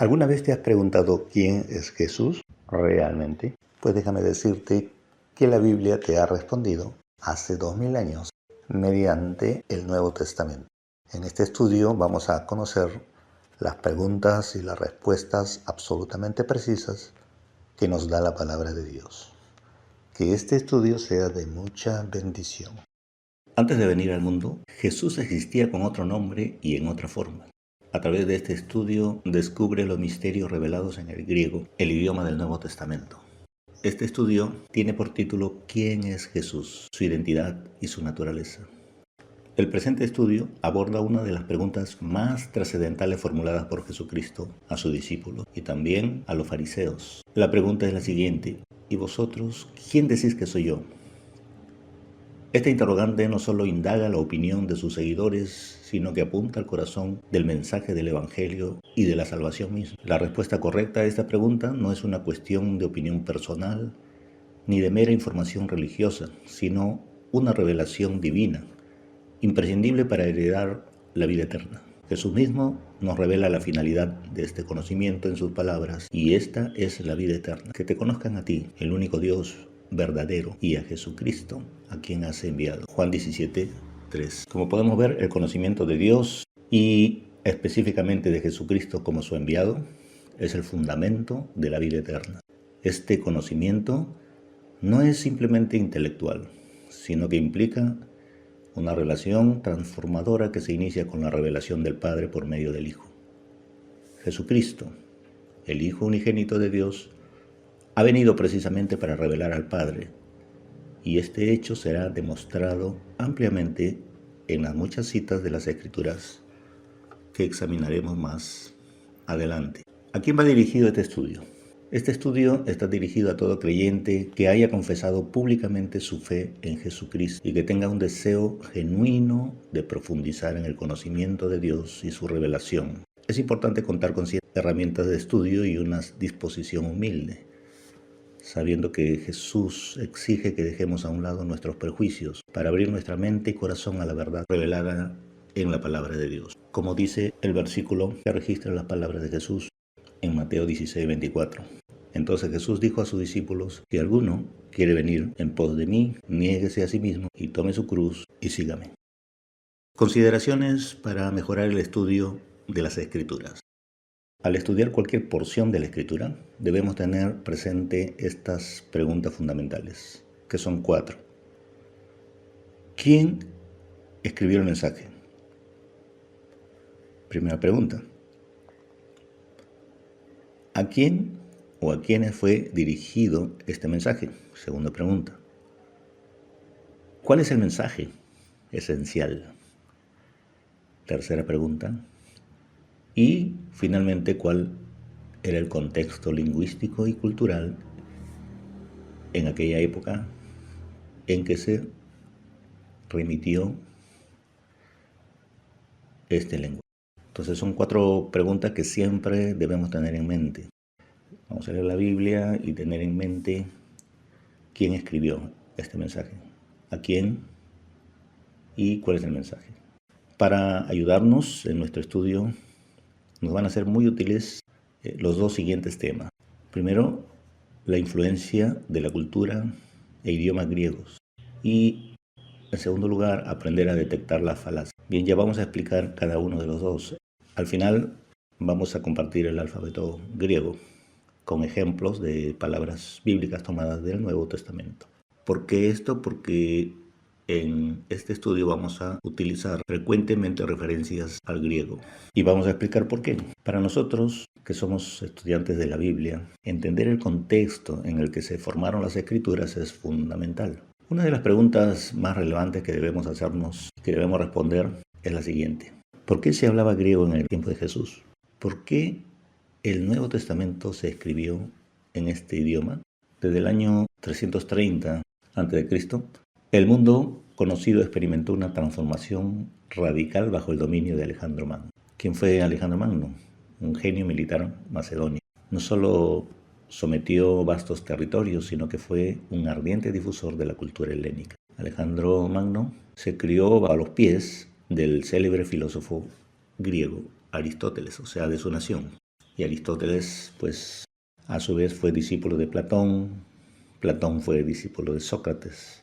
¿Alguna vez te has preguntado quién es Jesús realmente? Pues déjame decirte que la Biblia te ha respondido hace 2000 años mediante el Nuevo Testamento. En este estudio vamos a conocer las preguntas y las respuestas absolutamente precisas que nos da la palabra de Dios. Que este estudio sea de mucha bendición. Antes de venir al mundo, Jesús existía con otro nombre y en otra forma. A través de este estudio descubre los misterios revelados en el griego, el idioma del Nuevo Testamento. Este estudio tiene por título ¿Quién es Jesús?, su identidad y su naturaleza. El presente estudio aborda una de las preguntas más trascendentales formuladas por Jesucristo a sus discípulos y también a los fariseos. La pregunta es la siguiente: ¿y vosotros quién decís que soy yo? Esta interrogante no solo indaga la opinión de sus seguidores, sino que apunta al corazón del mensaje del Evangelio y de la salvación misma. La respuesta correcta a esta pregunta no es una cuestión de opinión personal ni de mera información religiosa, sino una revelación divina, imprescindible para heredar la vida eterna. Jesús mismo nos revela la finalidad de este conocimiento en sus palabras, y esta es la vida eterna, que te conozcan a ti, el único Dios verdadero, y a Jesucristo, a quien has enviado. Juan 17:3. Como podemos ver, el conocimiento de Dios y específicamente de Jesucristo como su enviado es el fundamento de la vida eterna. Este conocimiento no es simplemente intelectual, sino que implica una relación transformadora que se inicia con la revelación del Padre por medio del Hijo. Jesucristo, el Hijo unigénito de Dios, ha venido precisamente para revelar al Padre, y este hecho será demostrado ampliamente en las muchas citas de las Escrituras que examinaremos más adelante. ¿A quién va dirigido este estudio? Este estudio está dirigido a todo creyente que haya confesado públicamente su fe en Jesucristo y que tenga un deseo genuino de profundizar en el conocimiento de Dios y su revelación. Es importante contar con ciertas herramientas de estudio y una disposición humilde, sabiendo que Jesús exige que dejemos a un lado nuestros prejuicios para abrir nuestra mente y corazón a la verdad revelada en la palabra de Dios. Como dice el versículo que registra las palabras de Jesús en Mateo 16:24. Entonces Jesús dijo a sus discípulos: si alguno quiere venir en pos de mí, niéguese a sí mismo y tome su cruz y sígame. Consideraciones para mejorar el estudio de las Escrituras. Al estudiar cualquier porción de la Escritura, debemos tener presente estas preguntas fundamentales, que son 4. ¿Quién escribió el mensaje? Primera pregunta. ¿A quién o a quiénes fue dirigido este mensaje? Segunda pregunta. ¿Cuál es el mensaje esencial? Tercera pregunta. Y finalmente, ¿cuál era el contexto lingüístico y cultural en aquella época en que se remitió este lenguaje? Entonces son 4 preguntas que siempre debemos tener en mente. Vamos a leer la Biblia y tener en mente quién escribió este mensaje, a quién y cuál es el mensaje. Para ayudarnos en nuestro estudio nos van a ser muy útiles los 2 siguientes temas. Primero, la influencia de la cultura e idiomas griegos. Y en segundo lugar, aprender a detectar las falacias. Bien, ya vamos a explicar cada uno de los 2. Al final vamos a compartir el alfabeto griego con ejemplos de palabras bíblicas tomadas del Nuevo Testamento. ¿Por qué esto? Porque en este estudio vamos a utilizar frecuentemente referencias al griego y vamos a explicar por qué. Para nosotros, que somos estudiantes de la Biblia, entender el contexto en el que se formaron las Escrituras es fundamental. Una de las preguntas más relevantes que debemos hacernos, que debemos responder, es la siguiente: ¿por qué se hablaba griego en el tiempo de Jesús? ¿Por qué el Nuevo Testamento se escribió en este idioma? Desde el año 330 a.C., el mundo conocido experimentó una transformación radical bajo el dominio de Alejandro Magno. ¿Quién fue Alejandro Magno? Un genio militar macedonio. No solo sometió vastos territorios, sino que fue un ardiente difusor de la cultura helénica. Alejandro Magno se crió a los pies del célebre filósofo griego Aristóteles, o sea, de su nación. Y Aristóteles, pues, a su vez fue discípulo de Platón, Platón fue discípulo de Sócrates.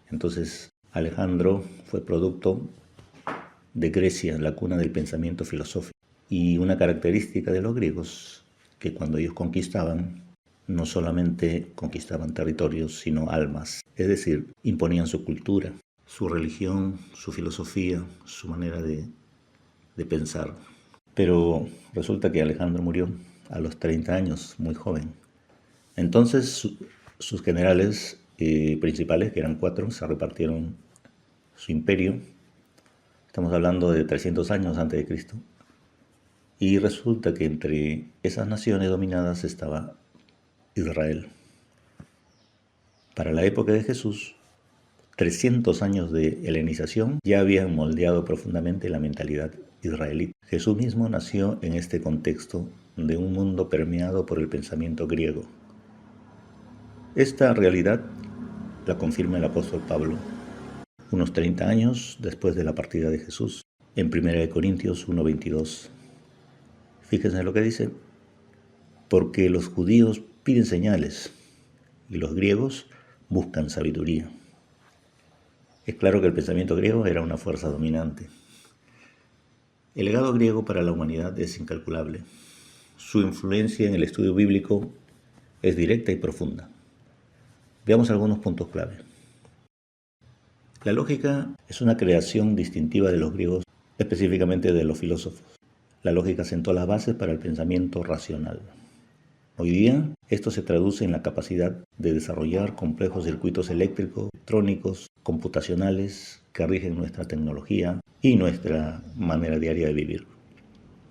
Entonces, Alejandro fue producto de Grecia, la cuna del pensamiento filosófico. Y una característica de los griegos, que cuando ellos conquistaban, no solamente conquistaban territorios, sino almas. Es decir, imponían su cultura, su religión, su filosofía, su manera de pensar. Pero resulta que Alejandro murió a los 30 años, muy joven. Entonces sus generales principales, que eran 4, se repartieron su imperio. Estamos hablando de 300 años antes de Cristo. Y resulta que entre esas naciones dominadas estaba Israel. Para la época de Jesús, 300 años de helenización ya habían moldeado profundamente la mentalidad israelita. Jesús mismo nació en este contexto de un mundo permeado por el pensamiento griego. Esta realidad la confirma el apóstol Pablo, unos 30 años después de la partida de Jesús, en 1 Corintios 1:22. Fíjense lo que dice: porque los judíos piden señales y los griegos buscan sabiduría. Es claro que el pensamiento griego era una fuerza dominante. El legado griego para la humanidad es incalculable. Su influencia en el estudio bíblico es directa y profunda. Veamos algunos puntos clave. La lógica es una creación distintiva de los griegos, específicamente de los filósofos. La lógica sentó las bases para el pensamiento racional. Hoy día, esto se traduce en la capacidad de desarrollar complejos circuitos eléctricos, electrónicos, computacionales que rigen nuestra tecnología y nuestra manera diaria de vivir.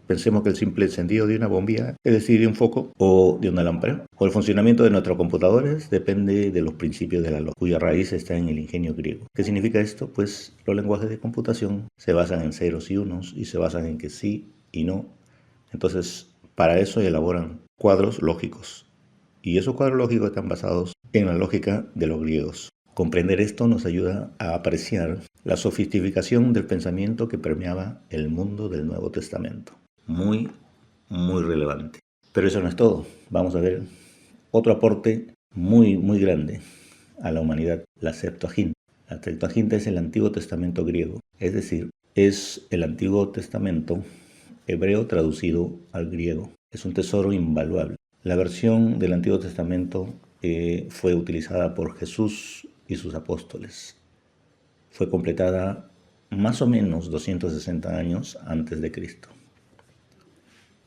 Pensemos que el simple encendido de una bombilla, es decir, de un foco o de una lámpara, o el funcionamiento de nuestros computadores depende de los principios de la lógica, cuya raíz está en el ingenio griego. ¿Qué significa esto? Pues los lenguajes de computación se basan en ceros y unos y se basan en que sí y no. Entonces, para eso elaboran cuadros lógicos. Y esos cuadros lógicos están basados en la lógica de los griegos. Comprender esto nos ayuda a apreciar la sofisticación del pensamiento que permeaba el mundo del Nuevo Testamento. Muy relevante. Pero eso no es todo. Vamos a ver otro aporte muy grande a la humanidad, la Septuaginta. La Septuaginta es el Antiguo Testamento griego, es decir, es el Antiguo Testamento hebreo traducido al griego. Es un tesoro invaluable. La versión del Antiguo Testamento fue utilizada por Jesús y sus apóstoles. Fue completada más o menos 260 años antes de Cristo.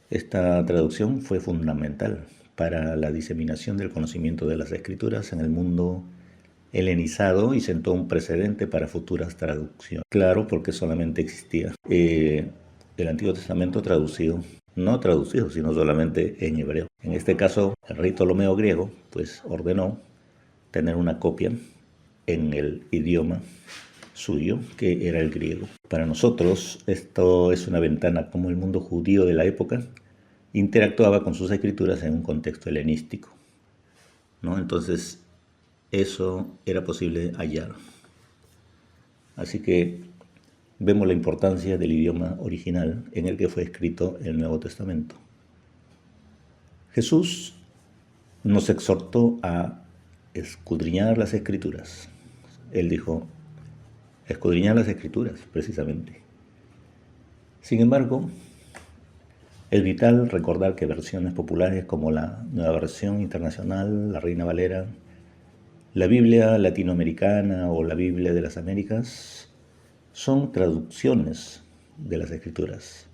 Esta traducción fue fundamental para la diseminación del conocimiento de las Escrituras en el mundo helenizado y sentó un precedente para futuras traducciones. Claro, porque solamente existía el Antiguo Testamento traducido, no traducido, sino solamente en hebreo. En este caso, el rey Ptolomeo griego pues ordenó tener una copia en el idioma suyo, que era el griego. Para nosotros esto es una ventana como el mundo judío de la época interactuaba con sus escrituras en un contexto helenístico, ¿no? Entonces eso era posible hallar. Así que vemos la importancia del idioma original en el que fue escrito el Nuevo Testamento. Jesús nos exhortó a escudriñar las Escrituras. Él dijo, escudriñar las Escrituras, precisamente. Sin embargo, es vital recordar que versiones populares como la Nueva Versión Internacional, la Reina Valera, la Biblia latinoamericana o la Biblia de las Américas son traducciones de las Escrituras.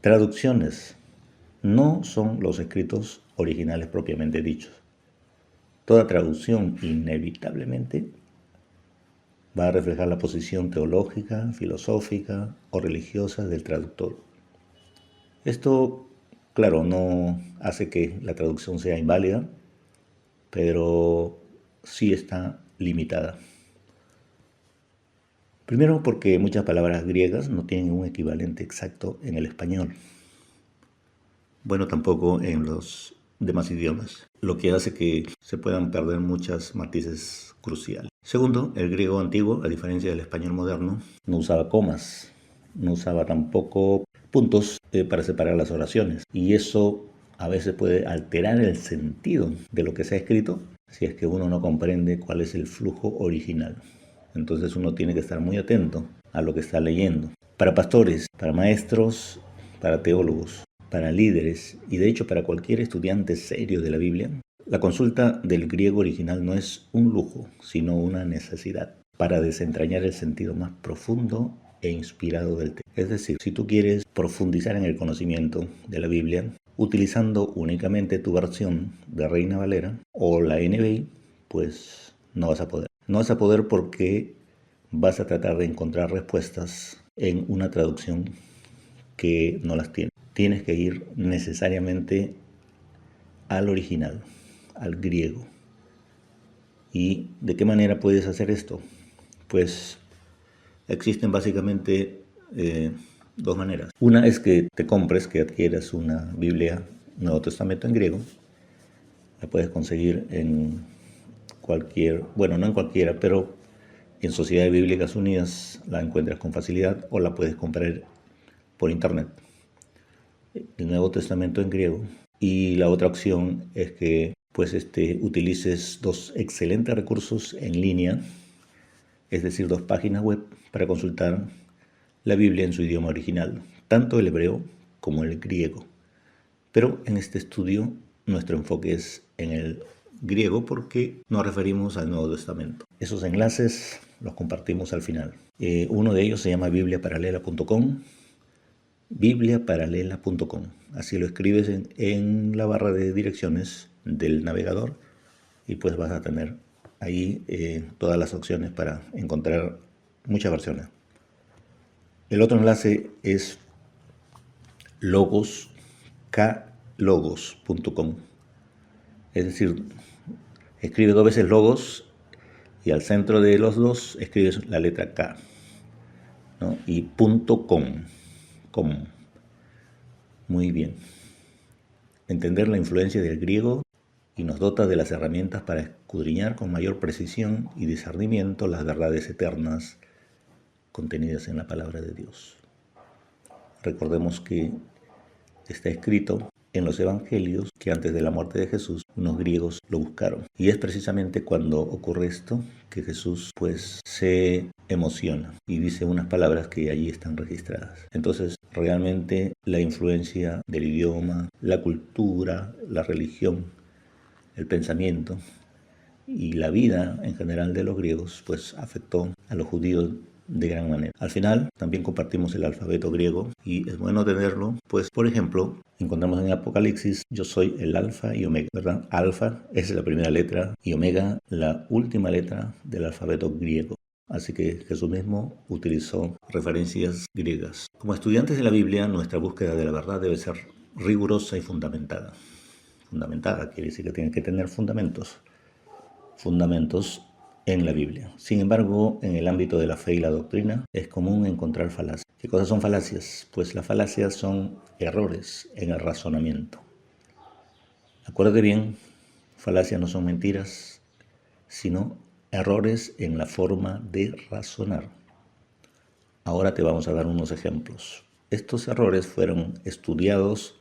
Traducciones, no son los escritos originales propiamente dichos. Toda traducción inevitablemente va a reflejar la posición teológica, filosófica o religiosa del traductor. Esto, claro, no hace que la traducción sea inválida, pero sí está limitada. Primero porque muchas palabras griegas no tienen un equivalente exacto en el español. Bueno, tampoco en los demás idiomas, lo que hace que se puedan perder muchas matices cruciales. Segundo, el griego antiguo, a diferencia del español moderno, no usaba comas, no usaba tampoco puntos para separar las oraciones. Y eso a veces puede alterar el sentido de lo que se ha escrito si es que uno no comprende cuál es el flujo original. Entonces uno tiene que estar muy atento a lo que está leyendo. Para pastores, para maestros, para teólogos, para líderes y de hecho para cualquier estudiante serio de la Biblia, la consulta del griego original no es un lujo, sino una necesidad para desentrañar el sentido más profundo e inspirado del texto. Es decir, si tú quieres profundizar en el conocimiento de la Biblia, utilizando únicamente tu versión de Reina Valera o la NBI, pues no vas a poder. No vas a poder porque vas a tratar de encontrar respuestas en una traducción que no las tiene. Tienes que ir necesariamente al original, al griego. ¿Y de qué manera puedes hacer esto? Pues existen básicamente dos maneras. Una es que te compres, que adquieras una Biblia Nuevo Testamento en griego. La puedes conseguir en cualquier, bueno, no en cualquiera, pero en Sociedades Bíblicas Unidas la encuentras con facilidad o la puedes comprar por internet. El Nuevo Testamento en griego. Y la otra opción es que pues utilices dos excelentes recursos en línea, es decir, dos páginas web para consultar la Biblia en su idioma original, tanto el hebreo como el griego. Pero en este estudio nuestro enfoque es en el griego porque nos referimos al Nuevo Testamento. Esos enlaces los compartimos al final. Uno de ellos se llama bibliaparalela.com, bibliaparalela.com. Así lo escribes en la barra de direcciones del navegador y pues vas a tener ahí todas las opciones para encontrar muchas versiones. El otro enlace es logos.com. Es decir, escribe dos veces logos y al centro de los dos escribes la letra K, ¿no? Y .com. Muy bien. Entender la influencia del griego y nos dota de las herramientas para escudriñar con mayor precisión y discernimiento las verdades eternas contenidas en la palabra de Dios. Recordemos que está escrito en los evangelios que antes de la muerte de Jesús unos griegos lo buscaron. Y es precisamente cuando ocurre esto que Jesús pues se emociona y dice unas palabras que allí están registradas. Entonces realmente la influencia del idioma, la cultura, la religión, el pensamiento y la vida en general de los griegos pues afectó a los judíos de gran manera. Al final también compartimos el alfabeto griego y es bueno tenerlo, pues por ejemplo encontramos en Apocalipsis: yo soy el alfa y omega, ¿verdad? Alfa es la primera letra y omega la última letra del alfabeto griego. Así que Jesús mismo utilizó referencias griegas. Como estudiantes de la Biblia, nuestra búsqueda de la verdad debe ser rigurosa y fundamentada. Fundamentada quiere decir que tiene que tener fundamentos en la Biblia. Sin embargo, en el ámbito de la fe y la doctrina es común encontrar falacias. ¿Qué cosas son falacias? Pues las falacias son errores en el razonamiento. Acuérdate bien, falacias no son mentiras, sino errores en la forma de razonar. Ahora te vamos a dar unos ejemplos. Estos errores fueron estudiados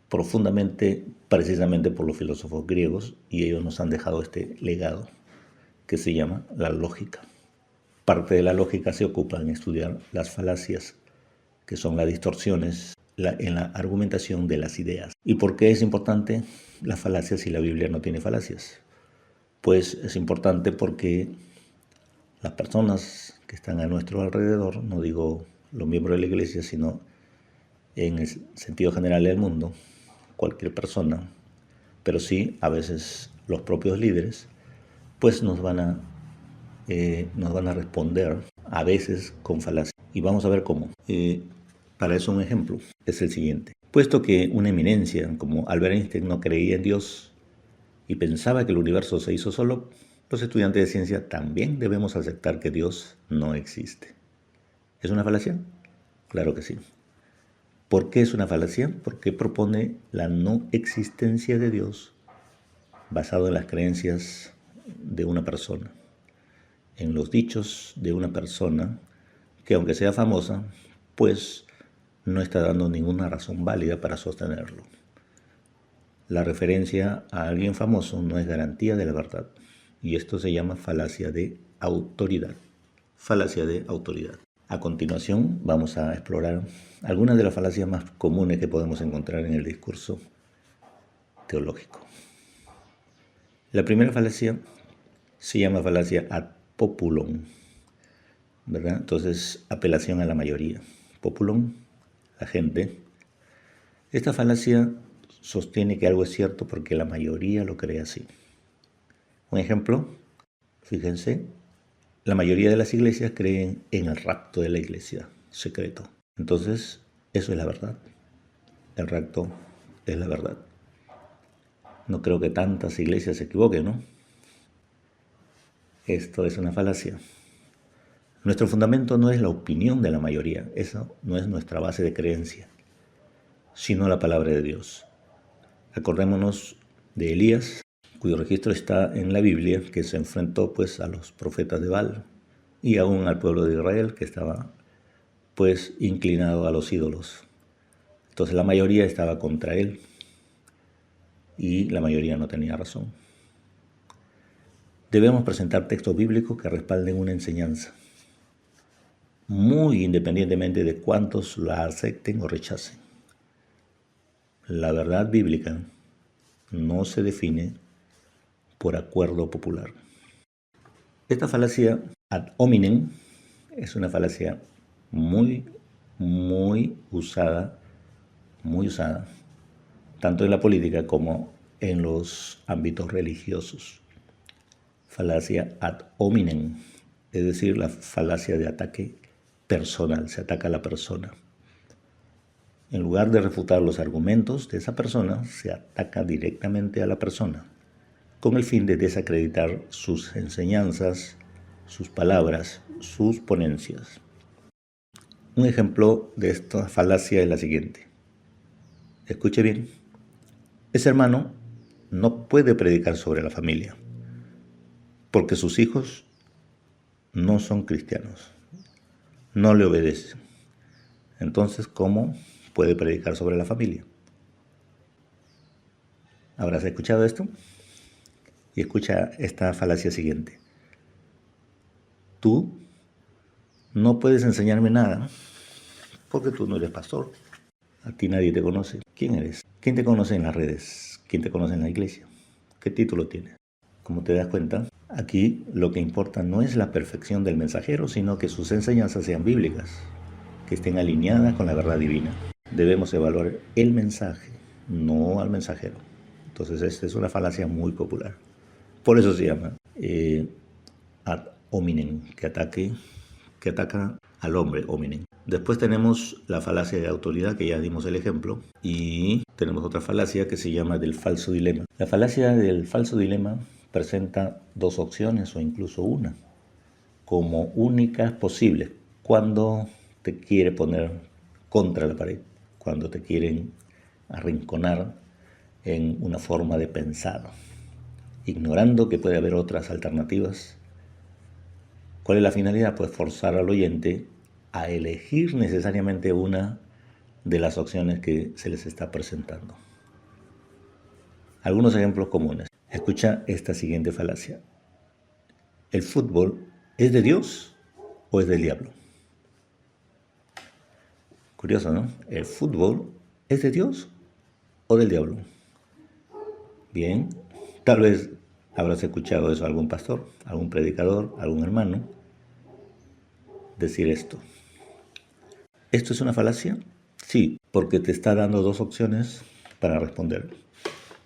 profundamente precisamente por los filósofos griegos y ellos nos han dejado este legado que se llama la lógica. Parte de la lógica se ocupa en estudiar las falacias, que son las distorsiones en la argumentación de las ideas. ¿Y por qué es importante las falacias si la Biblia no tiene falacias? Pues es importante porque las personas que están a nuestro alrededor, no digo los miembros de la iglesia, sino en el sentido general del mundo, cualquier persona, pero sí a veces los propios líderes, pues nos van a responder a veces con falacias. Y vamos a ver cómo. Para eso un ejemplo es el siguiente. Puesto que una eminencia como Albert Einstein no creía en Dios y pensaba que el universo se hizo solo, los estudiantes de ciencia también debemos aceptar que Dios no existe. ¿Es una falacia? Claro que sí. ¿Por qué es una falacia? Porque propone la no existencia de Dios basado en las creencias de una persona, en los dichos de una persona que aunque sea famosa, pues no está dando ninguna razón válida para sostenerlo. La referencia a alguien famoso no es garantía de la verdad, y esto se llama falacia de autoridad. Falacia de autoridad. A continuación vamos a explorar algunas de las falacias más comunes que podemos encontrar en el discurso teológico. La primera falacia se llama falacia ad populum, ¿verdad? Entonces, apelación a la mayoría. Populum, la gente. Esta falacia sostiene que algo es cierto porque la mayoría lo cree así. Un ejemplo, fíjense, la mayoría de las iglesias creen en el rapto de la iglesia secreto. Entonces, eso es la verdad. El rapto es la verdad. No creo que tantas iglesias se equivoquen, ¿no? Esto es una falacia. Nuestro fundamento no es la opinión de la mayoría, eso no es nuestra base de creencia, sino la palabra de Dios. Acordémonos de Elías, cuyo registro está en la Biblia, que se enfrentó pues a los profetas de Baal y aún al pueblo de Israel, que estaba pues inclinado a los ídolos. Entonces la mayoría estaba contra él y la mayoría no tenía razón. Debemos presentar textos bíblicos que respalden una enseñanza, muy independientemente de cuántos la acepten o rechacen. La verdad bíblica no se define por acuerdo popular. Esta falacia ad hominem es una falacia muy usada, tanto en la política como en los ámbitos religiosos. Falacia ad hominem, es decir, la falacia de ataque personal, se ataca a la persona. En lugar de refutar los argumentos de esa persona, se ataca directamente a la persona, con el fin de desacreditar sus enseñanzas, sus palabras, sus ponencias. Un ejemplo de esta falacia es la siguiente. Escuche bien. Ese hermano no puede predicar sobre la familia, porque sus hijos no son cristianos, no le obedecen. Entonces, ¿cómo puede predicar sobre la familia? ¿Habrás escuchado esto? Y escucha esta falacia siguiente. Tú no puedes enseñarme nada porque tú no eres pastor. A ti nadie te conoce. ¿Quién eres? ¿Quién te conoce en las redes? ¿Quién te conoce en la iglesia? ¿Qué título tienes? Como te das cuenta, aquí lo que importa no es la perfección del mensajero, sino que sus enseñanzas sean bíblicas, que estén alineadas con la verdad divina. Debemos evaluar el mensaje, no al mensajero. Entonces, esta es una falacia muy popular. Por eso se llama ad hominem, que ataca al hombre, hominem. Después tenemos la falacia de autoridad, que ya dimos el ejemplo, y tenemos otra falacia que se llama del falso dilema. La falacia del falso dilema presenta dos opciones o incluso una como únicas posibles cuando te quiere poner contra la pared, cuando te quieren arrinconar en una forma de pensar, ignorando que puede haber otras alternativas. ¿Cuál es la finalidad? Pues forzar al oyente a elegir necesariamente una de las opciones que se les está presentando. Algunos ejemplos comunes. Escucha esta siguiente falacia. ¿El fútbol es de Dios o es del diablo? Curioso, ¿no? ¿El fútbol es de Dios o del diablo? Bien, tal vez habrás escuchado eso a algún pastor, algún predicador, algún hermano decir esto. ¿Esto es una falacia? Sí, porque te está dando dos opciones para responder.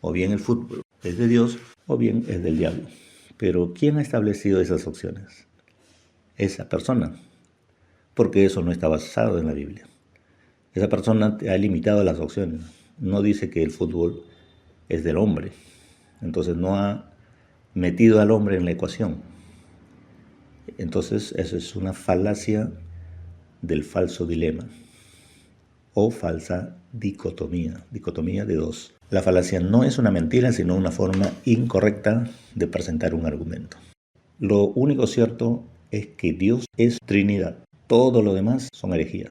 O bien el fútbol es de Dios o bien es del diablo. Pero ¿quién ha establecido esas opciones? Esa persona, porque eso no está basado en la Biblia. Esa persona te ha limitado las opciones. No dice que el fútbol es del hombre. Entonces no ha metido al hombre en la ecuación. Entonces eso es una falacia del falso dilema o falsa dicotomía de dos. La falacia no es una mentira, sino una forma incorrecta de presentar un argumento. Lo único cierto es que Dios es Trinidad. Todo lo demás son herejías.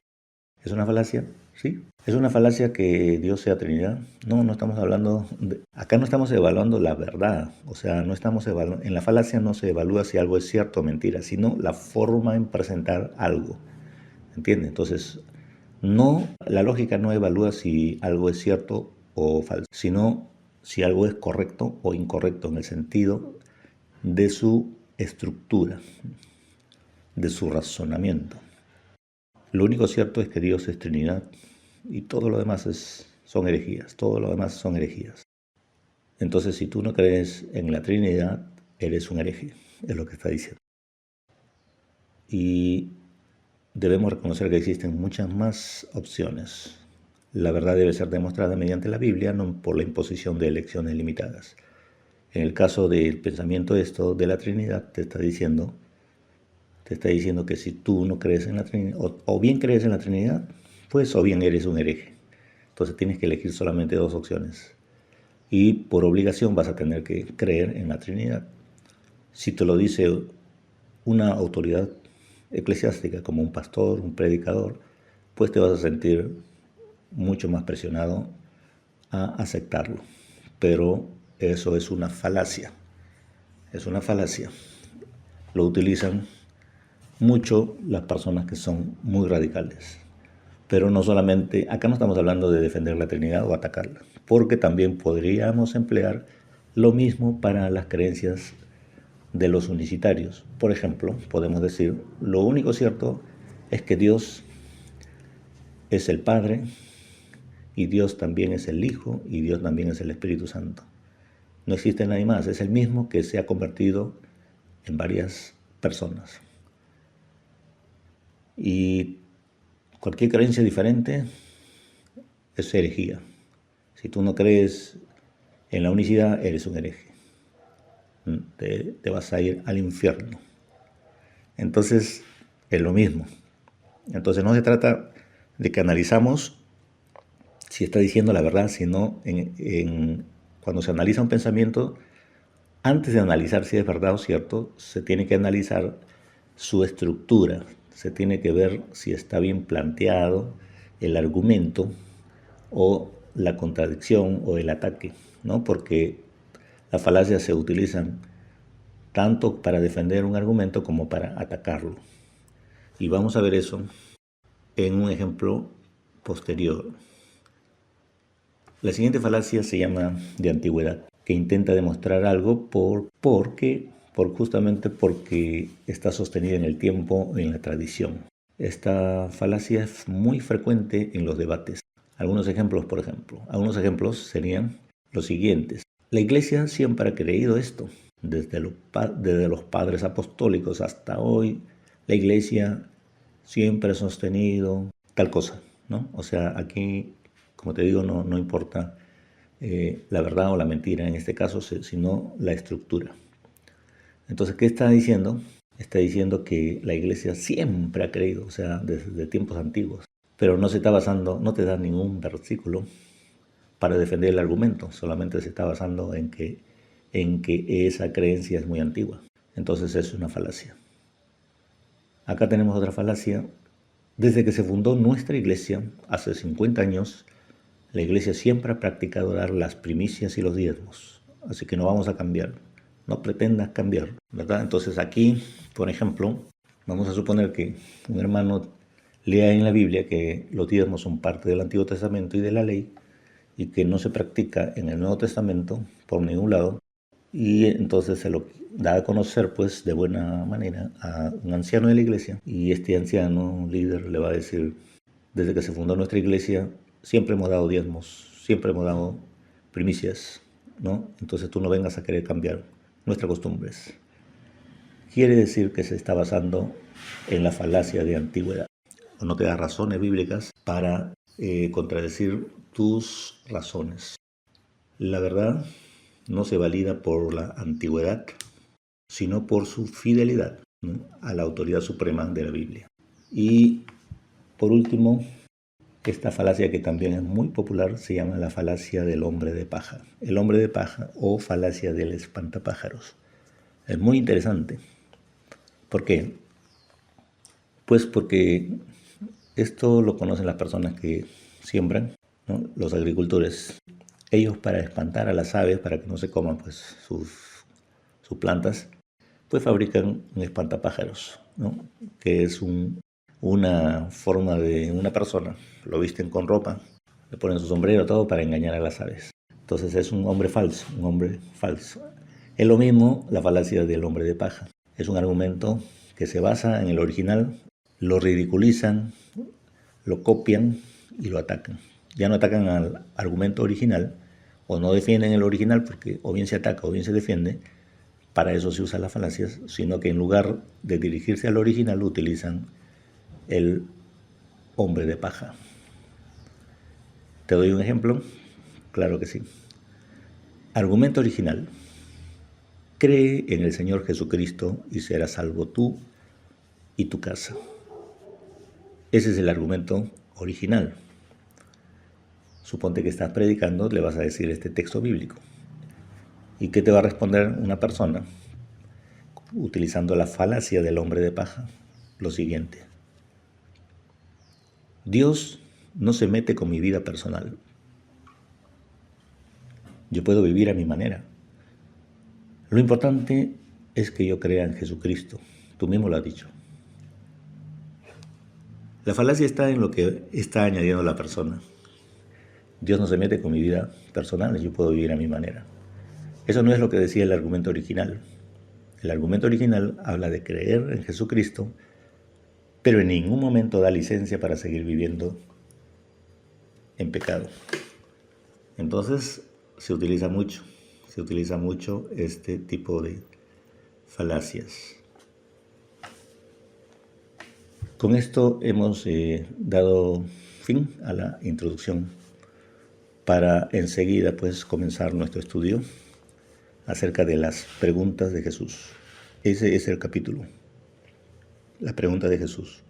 ¿Es una falacia? ¿sí? ¿Es una falacia que Dios sea Trinidad? No, no estamos hablando, acá no estamos evaluando la verdad, o sea, no estamos evaluando, en la falacia no se evalúa si algo es cierto o mentira, sino la forma en presentar algo, ¿entiendes? Entonces, no, la lógica no evalúa si algo es cierto o falso, sino si algo es correcto o incorrecto en el sentido de su estructura, de su razonamiento. Lo único cierto es que Dios es Trinidad y todo lo demás son herejías, todo lo demás son herejías. Entonces, si tú no crees en la Trinidad, eres un hereje, es lo que está diciendo. Y debemos reconocer que existen muchas más opciones. La verdad debe ser demostrada mediante la Biblia, no por la imposición de elecciones limitadas. En el caso del pensamiento de la Trinidad, te está diciendo que si tú no crees en la Trinidad, o bien crees en la Trinidad, pues o bien eres un hereje. Entonces tienes que elegir solamente dos opciones. Y por obligación vas a tener que creer en la Trinidad. Si te lo dice una autoridad eclesiástica como un pastor, un predicador, pues te vas a sentir mucho más presionado a aceptarlo. Pero eso es una falacia. Es una falacia. Lo utilizan mucho las personas que son muy radicales. Pero no solamente, acá no estamos hablando de defender la Trinidad o atacarla, porque también podríamos emplear lo mismo para las creencias de los unicitarios. Por ejemplo, podemos decir, lo único cierto es que Dios es el Padre, y Dios también es el Hijo, y Dios también es el Espíritu Santo. No existe nadie más, es el mismo que se ha convertido en varias personas. Y cualquier creencia diferente es herejía. Si tú no crees en la unicidad, eres un hereje. Te vas a ir al infierno. Entonces, es lo mismo. Entonces, no se trata de que analizamos si está diciendo la verdad, sino cuando se analiza un pensamiento, antes de analizar si es verdad o cierto, se tiene que analizar su estructura, se tiene que ver si está bien planteado el argumento o la contradicción o el ataque, ¿no? Porque las falacias se utilizan tanto para defender un argumento como para atacarlo. Y vamos a ver eso en un ejemplo posterior. La siguiente falacia se llama de antigüedad, que intenta demostrar algo justamente porque está sostenida en el tiempo o en la tradición. Esta falacia es muy frecuente en los debates. Algunos ejemplos serían los siguientes. La Iglesia siempre ha creído esto. Desde los padres apostólicos hasta hoy, la Iglesia siempre ha sostenido tal cosa, ¿no? O sea, aquí, como te digo, no importa la verdad o la mentira en este caso, sino la estructura. Entonces, ¿qué está diciendo? Está diciendo que la Iglesia siempre ha creído, o sea, desde tiempos antiguos, pero no te da ningún versículo para defender el argumento, solamente se está basando en que esa creencia es muy antigua. Entonces es una falacia. Acá tenemos otra falacia. Desde que se fundó nuestra iglesia, hace 50 años, la iglesia siempre ha practicado dar las primicias y los diezmos. Así que no vamos a cambiar. No pretendas cambiar, ¿verdad? Entonces aquí, por ejemplo, vamos a suponer que un hermano lea en la Biblia que los diezmos son parte del Antiguo Testamento y de la ley, y que no se practica en el Nuevo Testamento por ningún lado, y entonces se lo da a conocer pues de buena manera a un anciano de la iglesia, y este anciano líder le va a decir: desde que se fundó nuestra iglesia siempre hemos dado diezmos, siempre hemos dado primicias, ¿no? Entonces tú no vengas a querer cambiar nuestras costumbres. Quiere decir que se está basando en la falacia de antigüedad, o no te da razones bíblicas para contradecir tus razones. La verdad no se valida por la antigüedad, sino por su fidelidad, ¿no?, a la autoridad suprema de la Biblia. Y por último, esta falacia que también es muy popular se llama la falacia del hombre de paja. El hombre de paja o falacia del espantapájaros. Es muy interesante. ¿Por qué? Pues porque esto lo conocen las personas que siembran, ¿no? Los agricultores, ellos para espantar a las aves, para que no se coman pues, sus plantas, pues fabrican un espantapájaros, ¿no? Que es una forma de una persona, lo visten con ropa, le ponen su sombrero, todo para engañar a las aves. Entonces es un hombre falso, un hombre falso. Es lo mismo la falacia del hombre de paja. Es un argumento que se basa en el original, lo ridiculizan, lo copian y lo atacan. Ya no atacan al argumento original o no defienden el original porque o bien se ataca o bien se defiende. Para eso se usan las falacias, sino que en lugar de dirigirse al original utilizan el hombre de paja. ¿Te doy un ejemplo? Claro que sí. Argumento original. Cree en el Señor Jesucristo y serás salvo tú y tu casa. Ese es el argumento original. Suponte que estás predicando, le vas a decir este texto bíblico. ¿Y qué te va a responder una persona utilizando la falacia del hombre de paja? Lo siguiente. Dios no se mete con mi vida personal. Yo puedo vivir a mi manera. Lo importante es que yo crea en Jesucristo. Tú mismo lo has dicho. La falacia está en lo que está añadiendo la persona. Dios no se mete con mi vida personal, yo puedo vivir a mi manera. Eso no es lo que decía el argumento original. El argumento original habla de creer en Jesucristo, pero en ningún momento da licencia para seguir viviendo en pecado. Entonces se utiliza mucho este tipo de falacias. Con esto hemos dado fin a la introducción para enseguida pues comenzar nuestro estudio acerca de las preguntas de Jesús. Ese es el capítulo, la pregunta de Jesús.